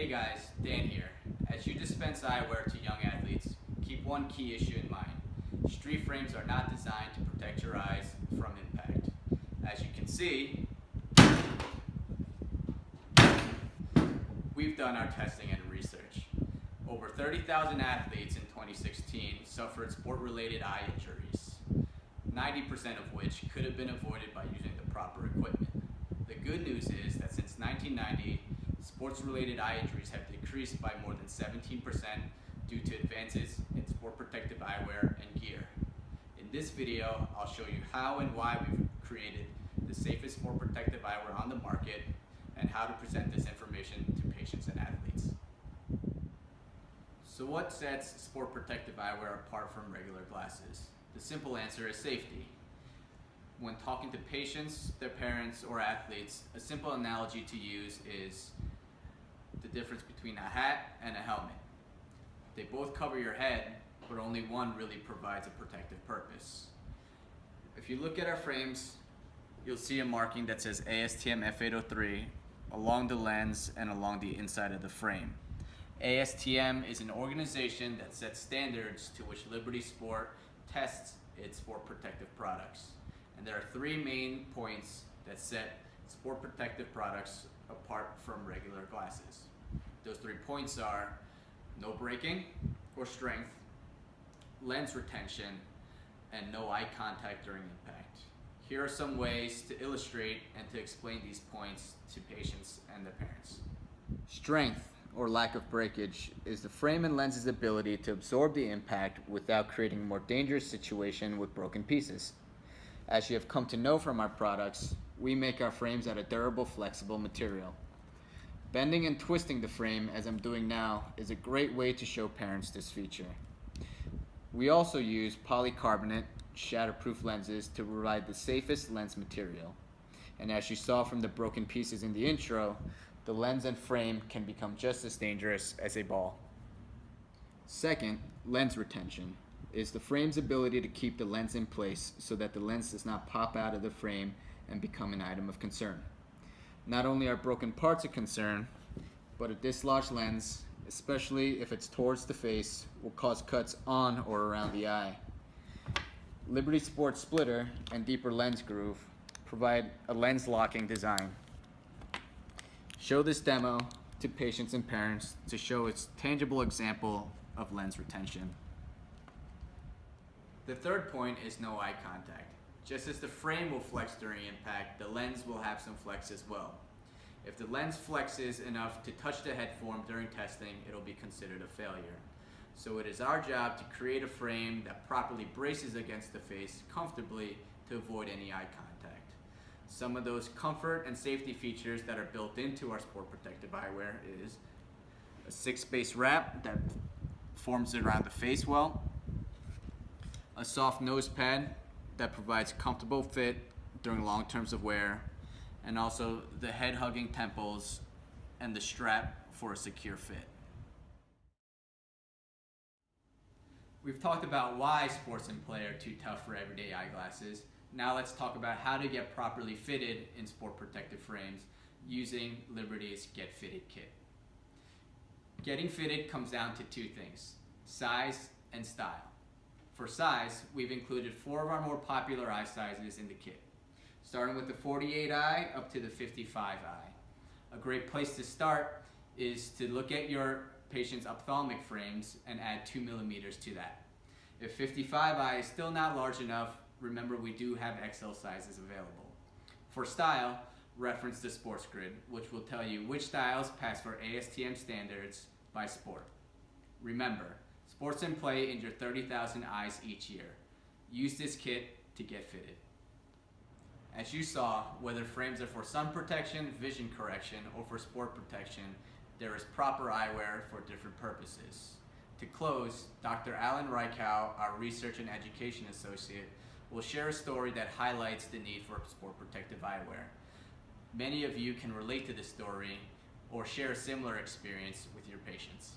Hey guys, Dan here. As you dispense eyewear to young athletes, keep one key issue in mind. Street frames are not designed to protect your eyes from impact. As you can see, we've done our testing and research. Over 30,000 athletes in 2016 suffered sport-related eye injuries, 90% of which could have been avoided by using the proper equipment. The good news is that since 1990, sports-related eye injuries have decreased by more than 17% due to advances in sport protective eyewear and gear. In this video, I'll show you how and why we've created the safest sport protective eyewear on the market and how to present this information to patients and athletes. So what sets sport protective eyewear apart from regular glasses? The simple answer is safety. When talking to patients, their parents, or athletes, a simple analogy to use is the difference between a hat and a helmet. They both cover your head, but only one really provides a protective purpose. If you look at our frames, you'll see a marking that says ASTM F803 along the lens and along the inside of the frame. ASTM is an organization that sets standards to which Liberty Sport tests its sport protective products. And there are three main points that set sport protective products apart from regular glasses. Those 3 points are no breaking or strength, lens retention, and no eye contact during impact. Here are some ways to illustrate and to explain these points to patients and their parents. Strength, or lack of breakage, is the frame and lens's ability to absorb the impact without creating a more dangerous situation with broken pieces. As you have come to know from our products, we make our frames out of durable, flexible material. Bending and twisting the frame, as I'm doing now, is a great way to show parents this feature. We also use polycarbonate, shatterproof lenses to provide the safest lens material. And as you saw from the broken pieces in the intro, the lens and frame can become just as dangerous as a ball. Second, lens retention is the frame's ability to keep the lens in place so that the lens does not pop out of the frame and become an item of concern. Not only are broken parts a concern, but a dislodged lens, especially if it's towards the face, will cause cuts on or around the eye. Liberty Sport splitter and deeper lens groove provide a lens locking design. Show this demo to patients and parents to show its tangible example of lens retention. The third point is no eye contact. Just as the frame will flex during impact, the lens will have some flex as well. If the lens flexes enough to touch the head form during testing, it'll be considered a failure. So it is our job to create a frame that properly braces against the face comfortably to avoid any eye contact. Some of those comfort and safety features that are built into our sport protective eyewear is a 6-space wrap that forms around the face well, a soft nose pad that provides comfortable fit during long terms of wear, and also the head-hugging temples and the strap for a secure fit. We've talked about why sports and play are too tough for everyday eyeglasses. Now let's talk about how to get properly fitted in sport protective frames using Liberty's Get Fitted kit. Getting fitted comes down to 2 things, size and style. For size, we've included 4 of our more popular eye sizes in the kit, starting with the 48 eye up to the 55 eye. A great place to start is to look at your patient's ophthalmic frames and add 2 millimeters to that. If 55 eye is still not large enough, remember we do have XL sizes available. For style, reference the Sports Grid, which will tell you which styles pass for ASTM standards by sport. Remember, sports and play injure 30,000 eyes each year. Use this kit to get fitted. As you saw, whether frames are for sun protection, vision correction, or for sport protection, there is proper eyewear for different purposes. To close, Dr. Alan Reichow, our Research and Education Associate, will share a story that highlights the need for sport protective eyewear. Many of you can relate to this story or share a similar experience with your patients.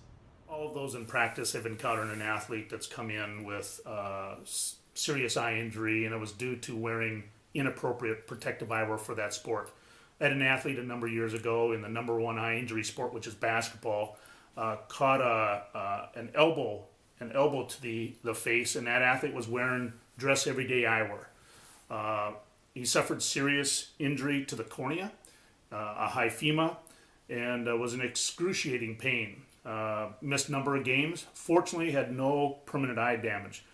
All of those in practice have encountered an athlete that's come in with serious eye injury, and it was due to wearing inappropriate protective eyewear for that sport. I had an athlete a number of years ago in the number one eye injury sport, which is basketball, caught an elbow to the face, and that athlete was wearing dress everyday eyewear. He suffered serious injury to the cornea, a hyphema, and was in excruciating pain. Missed a number of games. Fortunately, had no permanent eye damage.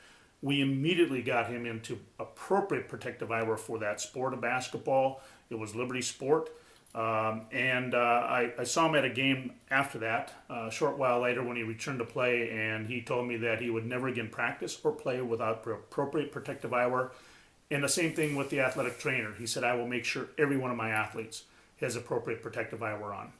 We immediately got him into appropriate protective eyewear for that sport of basketball. It was Liberty Sport. I saw him at a game after that, a short while later when he returned to play, and he told me that he would never again practice or play without appropriate protective eyewear. And the same thing with the athletic trainer. He said, I will make sure every one of my athletes has appropriate protective eyewear on.